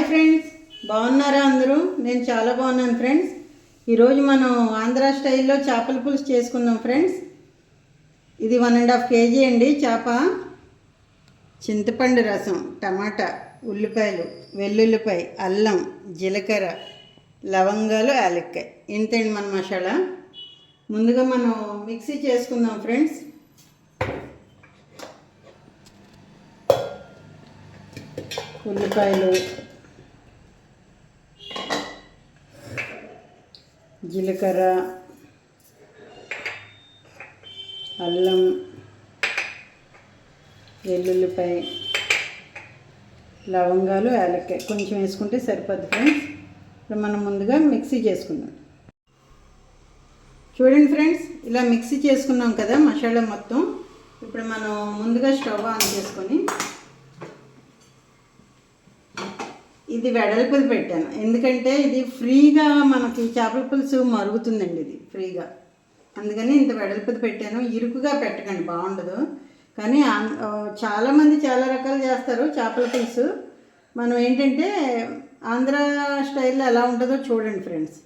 Friends, బాగున్నారా అందరూ? నేను చాలా బాగున్నాను ఫ్రెండ్స్. ఈరోజు మనం ఆంధ్ర స్టైల్లో చేపల పులుసు చేసుకుందాం ఫ్రెండ్స్. ఇది 1.5 kg అండి చేప. చింతపండు రసం, టమాటా, ఉల్లిపాయలు, వెల్లుల్లిపాయ, అల్లం, జీలకర్ర, లవంగాలు, యాలక్కాయ. ఇంతండి మన మసాలా. ముందుగా మనం మిక్సీ చేసుకుందాం ఫ్రెండ్స్. ఉల్లిపాయలు, జీలకర్ర, అల్లం, వెల్లుల్లిపాయ, లవంగాలు, యాలక్కాయ కొంచెం వేసుకుంటే సరిపోద్ది ఫ్రెండ్స్. ఇప్పుడు మనం ముందుగా మిక్సీ చేసుకుందాం. చూడండి ఫ్రెండ్స్, ఇలా మిక్సీ చేసుకున్నాం కదా మసాలా మొత్తం. ఇప్పుడు మనం ముందుగా స్టవ్ ఆన్ చేసుకొని ఇది వెడల్పుది పెట్టాను, ఎందుకంటే ఇది ఫ్రీగా మనకి చేపల పులుసు మరుగుతుందండి. ఇది ఫ్రీగా, అందుకని ఇంత వెడల్పుది పెట్టాను. ఇరుకుగా పెట్టకండి, బాగుండదు. కానీ చాలామంది చాలా రకాలు చేస్తారు చేపల పులుసు. మనం ఏంటంటే ఆంధ్ర స్టైల్లో ఎలా ఉంటుందో చూడండి ఫ్రెండ్స్.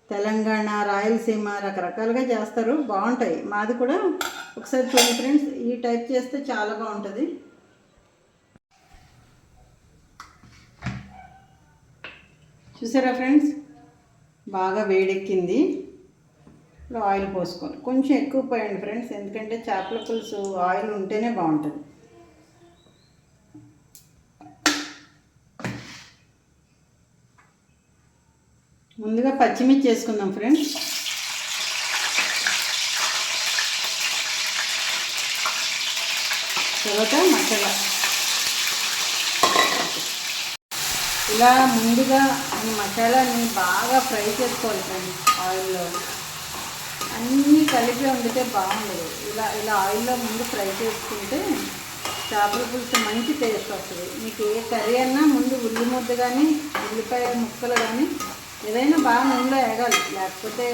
తెలంగాణ, రాయలసీమ రకరకాలుగా చేస్తారు, బాగుంటాయి. మాది కూడా ఒకసారి చూడండి ఫ్రెండ్స్. ఈ టైప్ చేస్తే చాలా బాగుంటుంది. చూసారా ఫ్రెండ్స్, బాగా వేడెక్కింది. ఇప్పుడు ఆయిల్ పోసుకోవాలి. కొంచెం ఎక్కువ పోయండి ఫ్రెండ్స్, ఎందుకంటే చేపల పులుసు ఆయిల్ ఉంటేనే బాగుంటుంది. ముందుగా పచ్చిమిర్చి వేసుకుందాం ఫ్రెండ్స్. తర్వాత మసాలా. ఇలా ముందుగా ఈ మసాలాని బాగా ఫ్రై చేసుకోవాలి ఫ్రెండ్స్. ఆయిల్లో అన్నీ కలిపి వండితే బాగుండదు. ఇలా ఇలా ఆయిల్లో ముందు ఫ్రై చేసుకుంటే చేపల పులుసు మంచి టేస్ట్ వస్తుంది. మీకు ఏ కర్రీ అన్నా ముందు ఉల్లి ముద్ద కానీ ఉల్లిపాయ ముక్కలు కానీ ఏదైనా బాగా నూనెలో వేగాలి, లేకపోతే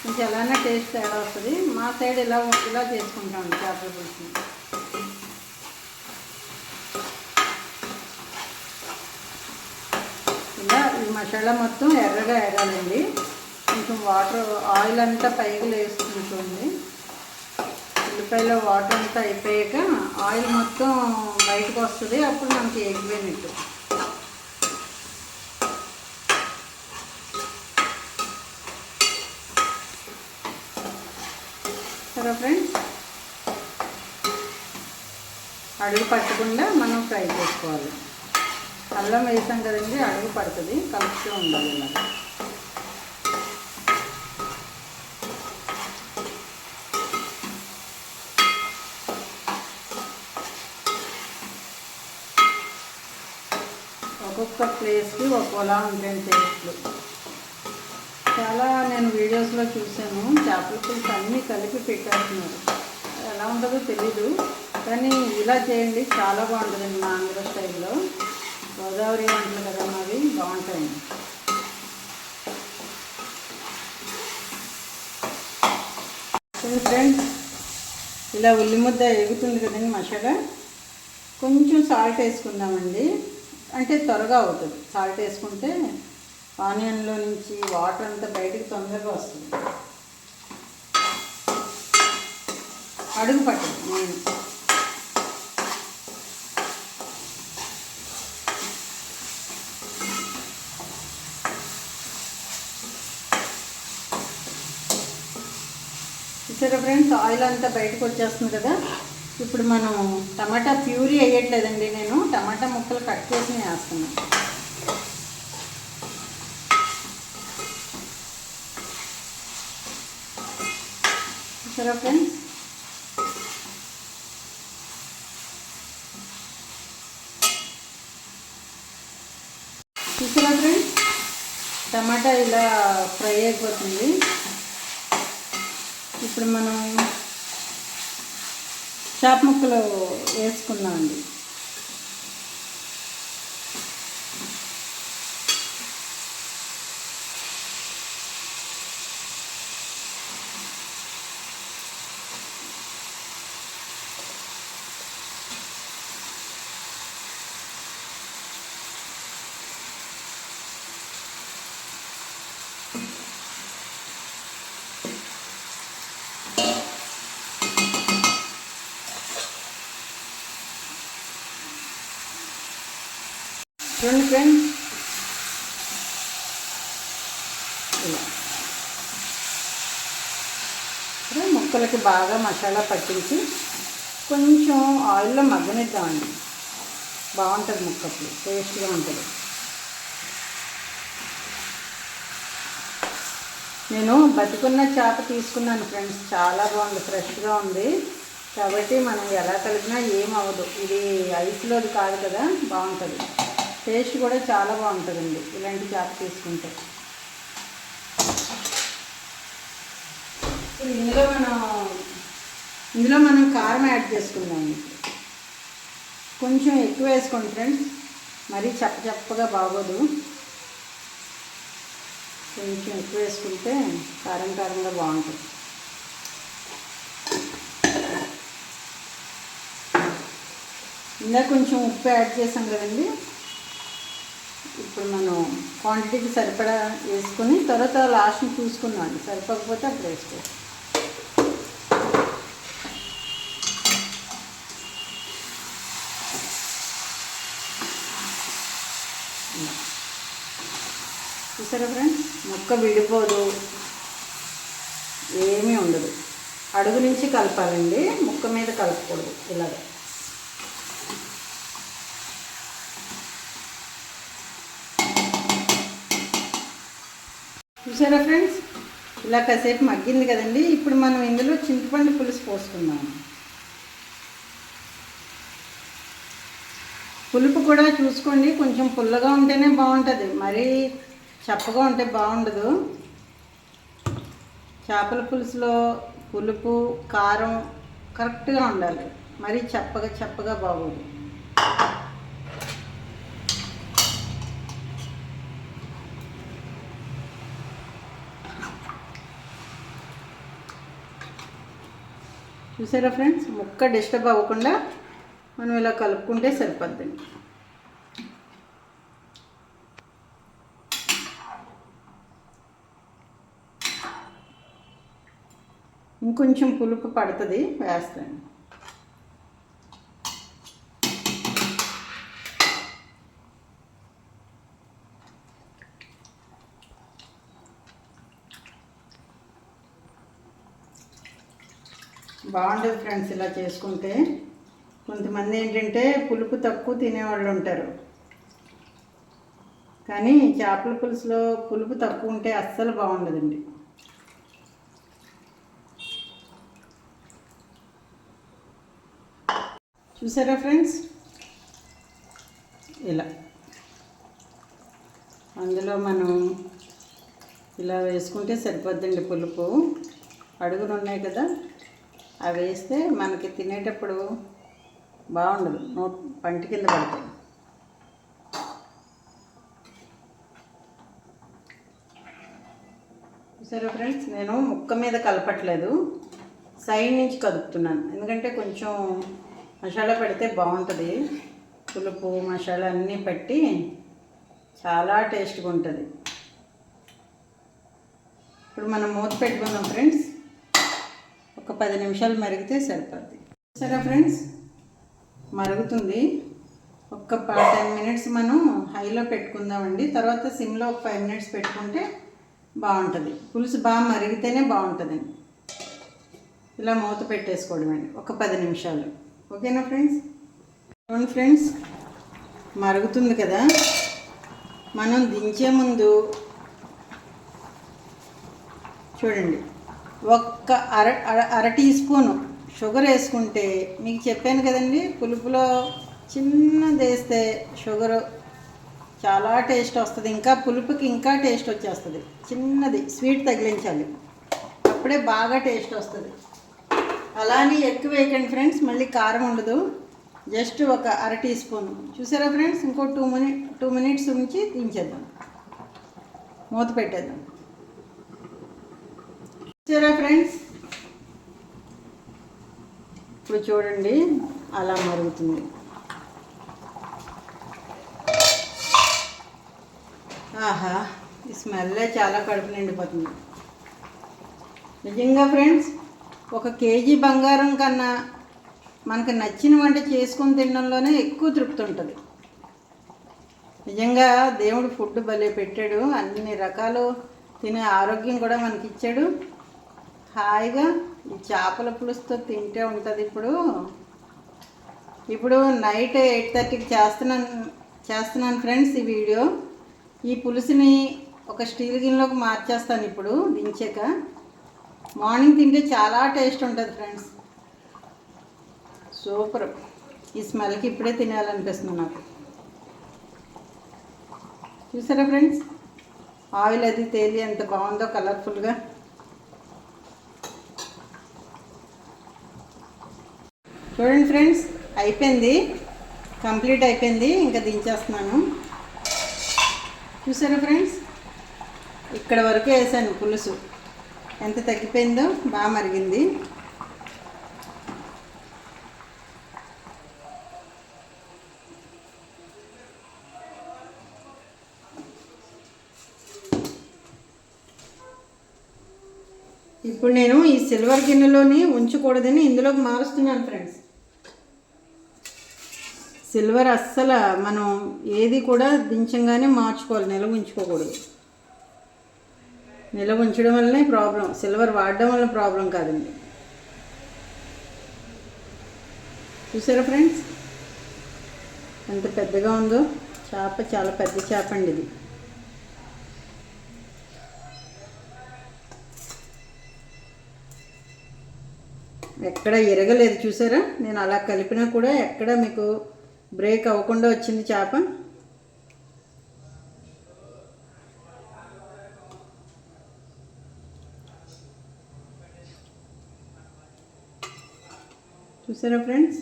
కొంచెం ఎలానా టేస్ట్ తేడా వస్తుంది. మా సైడ్ ఇలా ఇలా చేసుకుంటాం చేపల పులుసుని. ఇలా ఈ మసాలా మొత్తం ఎర్రగా వేగాలండి. కొంచెం వాటర్ ఆయిల్ అంతా పైకి వేసుకుంటుంది. ఉల్లిపాయలో వాటర్ అంతా అయిపోయాక ఆయిల్ మొత్తం బయటకు వస్తుంది. అప్పుడు మనకి ఎగిపోయినట్టు. సరే ఫ్రెండ్స్, అడుగు పట్టకుండా మనం ఫ్రై చేసుకోవాలి. అల్లం వేసాం కదండి, అడుగు పడుతుంది. కలుపుతూ ఉండాలి. ఇలా ఒక్కొక్క ప్లేస్కి ఒక్కోలా ఉంటాయి టేస్ట్లు. చాలా నేను వీడియోస్లో చూశాను, చేపల పులుసు అన్నీ కలిపి పెట్టేస్తున్నారు. ఎలా ఉంటుందో తెలీదు, కానీ ఇలా చేయండి, చాలా బాగుంటుందండి. మా ఆంధ్ర స్టైల్లో గోదావరి వంటలు కదా మావి, బాగుంటాయండి. ఫ్రెండ్స్, ఇలా ఉల్లి ముద్ద ఎగుతుంది కదండి మసాలా. కొంచెం సాల్ట్ వేసుకుందామండి, అంటే త్వరగా అవుతుంది. సాల్ట్ వేసుకుంటే ఆనియన్లో నుంచి వాటర్ అంతా బయటికి తొందరగా వస్తుంది, అడుగు పట్టదు. నేను చూసారా ఫ్రెండ్స్, ఆయిల్ అంతా బయటకు వచ్చేస్తుంది కదా. ఇప్పుడు మనం టమాటా ప్యూరీ వేయట్లేదండి, నేను టమాటా ముక్కలు కట్ చేసి వేస్తున్నాను. చూసారా ఫ్రెండ్స్, చూసారా ఫ్రెండ్స్, టమాటా ఇలా ఫ్రై అయిపోతుంది. ఇప్పుడు మనం చేప ముక్కలు వేసుకున్నామండి. చూడండి ఫ్రెండ్స్, ఇలా ముక్కలకి బాగా మసాలా పట్టించి కొంచెం ఆయిల్లో మగ్గనిద్దామండి. బాగుంటుంది, ముక్కలు టేస్ట్గా ఉంటుంది. నేను బతికున్న చేప తీసుకున్నాను ఫ్రెండ్స్, చాలా బాగుంది, ఫ్రెష్గా ఉంది. కాబట్టి మనం ఎలా కలిపినా ఏం అవ్వదు. ఇది ఐస్లోది కాదు కదా, బాగుంటుంది. టేస్ట్ కూడా చాలా బాగుంటుందండి ఇలాంటి చేప తీసుకుంటే. ఇందులో మనం కారం యాడ్ చేసుకుందాం. కొంచెం ఎక్కువ వేసుకోండి ఫ్రెండ్స్, మరీ చప్పగా బాగోదు. కొంచెం ఎక్కువ వేసుకుంటే కారంగా బాగుంటుంది. ఇందాక కొంచెం ఉప్పు యాడ్ చేసాం కదండి. ఇప్పుడు మనం క్వాంటిటీకి సరిపడా వేసుకొని తర్వాత లాస్ట్ని చూసుకున్నాం, సరిపోకపోతే అప్పుడు వేసుకోవచ్చు. చూసారా ఫ్రెండ్స్, ముక్క విడిపోదు, ఏమీ ఉండదు. అడుగు నుంచి కలపాలండి, ముక్క మీద కలపకూడదు. ఇలాగ చూసారా ఫ్రెండ్స్, ఇలా కాసేపు మగ్గింది కదండి. ఇప్పుడు మనం ఇందులో చింతపండు పులుసు పోసుకుందాం. పులుపు కూడా చూసుకోండి, కొంచెం పుల్లగా ఉంటేనే బాగుంటుంది, మరీ చప్పగా ఉంటే బాగుండదు. చేపల పులుసులో పులుపు కారం కరెక్ట్గా ఉండాలి, మరీ చప్పగా బాగోదు. చూసారా ఫ్రెండ్స్, ముక్క డిస్టర్బ్ అవ్వకుండా మనం ఇలా కలుపుకుంటే సరిపోద్దండి. ఇంకొంచెం పులుపు పడుతుంది, వేస్తాను. బాగుంటుంది ఫ్రెండ్స్ ఇలా చేసుకుంటే. కొంతమంది ఏంటంటే పులుపు తక్కువ తినేవాళ్ళు ఉంటారు, కానీ చేపల పులుసులో పులుపు తక్కువ ఉంటే అస్సలు బాగుండదండి. చూసారా ఫ్రెండ్స్, ఇలా అందులో మనం ఇలా వేసుకుంటే సరిపోద్దండి. పులుపు అడుగులు ఉన్నాయి కదా, అవి వేస్తే మనకి తినేటప్పుడు బాగుండదు, పంటి కింద పడతాయి. చూసారా ఫ్రెండ్స్, నేను ముక్క మీద కలపట్లేదు, సైడ్ నుంచి కదుపుతున్నాను. ఎందుకంటే కొంచెం మసాలా పెడితే బాగుంటుంది. పులుపు మసాలా అన్నీ పెట్టి చాలా టేస్ట్గా ఉంటుంది. ఇప్పుడు మనం మూత పెట్టుకుందాం ఫ్రెండ్స్, ఒక 10 నిమిషాలు మరిగితే సరిపోద్ది. సరే ఫ్రెండ్స్, మరుగుతుంది. ఒక 10 మినిట్స్ మనం హైలో పెట్టుకుందామండి. తర్వాత సిమ్లో ఒక 5 మినిట్స్ పెట్టుకుంటే బాగుంటుంది. పులుసు బాగా మరిగితేనే బాగుంటుందండి. ఇలా మూత పెట్టేసుకోవడం అండి ఒక 10 నిమిషాలు. ఓకేనా ఫ్రెండ్స్? చూడండి ఫ్రెండ్స్, మరుగుతుంది కదా. మనం దించే ముందు చూడండి, ఒక్క అర టీ స్పూను షుగర్ వేసుకుంటే, మీకు చెప్పాను కదండి, పులుపులో చిన్నది వేస్తే షుగరు చాలా టేస్ట్ వస్తుంది. ఇంకా పులుపుకి ఇంకా టేస్ట్ వచ్చేస్తుంది. చిన్నది స్వీట్ తగిలించాలి, అప్పుడే బాగా టేస్ట్ వస్తుంది. అలానే ఎక్కువ వేయకండి ఫ్రెండ్స్, మళ్ళీ కారం ఉండదు. జస్ట్ ఒక అర టీ స్పూన్. చూసారా ఫ్రెండ్స్, ఇంకో 2 మినిట్స్ ఉంచి దించేద్దాం, మూత పెట్టేద్దాం. చూసారా ఫ్రెండ్స్, ఇప్పుడు చూడండి అలా మరుగుతుంది. ఆహా, ఈ స్మెల్లే చాలా కడుపు నిండిపోతుంది నిజంగా ఫ్రెండ్స్. 1 కేజీ బంగారం కన్నా మనకు నచ్చిన వంట చేసుకొని తినడంలోనే ఎక్కువ తృప్తి ఉంటుంది. నిజంగా దేవుడు ఫుడ్ భలే పెట్టాడు, అన్ని రకాలు తినే ఆరోగ్యం కూడా మనకి ఇచ్చాడు. హాయిగా ఈ చేపల పులుసుతో తింటే ఉంటుంది. ఇప్పుడు నైట్ 8:30కి చేస్తున్నాను ఫ్రెండ్స్ ఈ వీడియో. ఈ పులుసుని ఒక స్టీల్ గిన్నెలోకి మార్చేస్తాను ఇప్పుడు దించాక. మార్నింగ్ తింటే చాలా టేస్ట్ ఉంటుంది ఫ్రెండ్స్, సూపర్. ఈ స్మెల్కి ఇప్పుడే తినాలనిపిస్తుంది నాకు. చూసారా ఫ్రెండ్స్, ఆయిల్ అది తేలి ఎంత బాగుందో కలర్ఫుల్గా. చూడండి ఫ్రెండ్స్, అయిపోయింది, కంప్లీట్ అయిపోయింది. ఇంకా దించేస్తున్నాను. చూసారా ఫ్రెండ్స్, ఇక్కడ వరకు వేసాను పులుసు, ఎంత తగ్గిపోయిందో, బాగా మరిగింది. ఇప్పుడు నేను ఈ సిల్వర్ గిన్నెలోని ఉంచకూడదని ఇందులోకి మారుస్తున్నాను ఫ్రెండ్స్. సిల్వర్ అస్సలు మనం ఏది కూడా దించంగానే మార్చుకోవాలి, నిలవ ఉంచుకోకూడదు. నిలవ ఉంచడం వల్లనే ప్రాబ్లం, సిల్వర్ వాడడం వల్ల ప్రాబ్లం కాదండి. చూసారా ఫ్రెండ్స్, ఎంత పెద్దగా ఉందో చేప, చాలా పెద్ద చేప అండి ఇది. ఎక్కడ ఎరగలేదు చూసారా, నేను అలా కలిపినా కూడా ఎక్కడ మీకు బ్రేక్ అవ్వకుండా వచ్చింది చేప. చూసారా ఫ్రెండ్స్,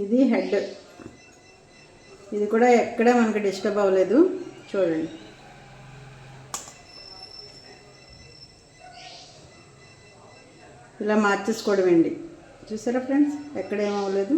ఇది హెడ్, ఇది కూడా ఎక్కడ మనకు డిస్టర్బ్ అవ్వలేదు. చూడండి, ఇలా మార్చేసుకోవడం అండి. చూసారా ఫ్రెండ్స్, ఎక్కడేమవ్వలేదు.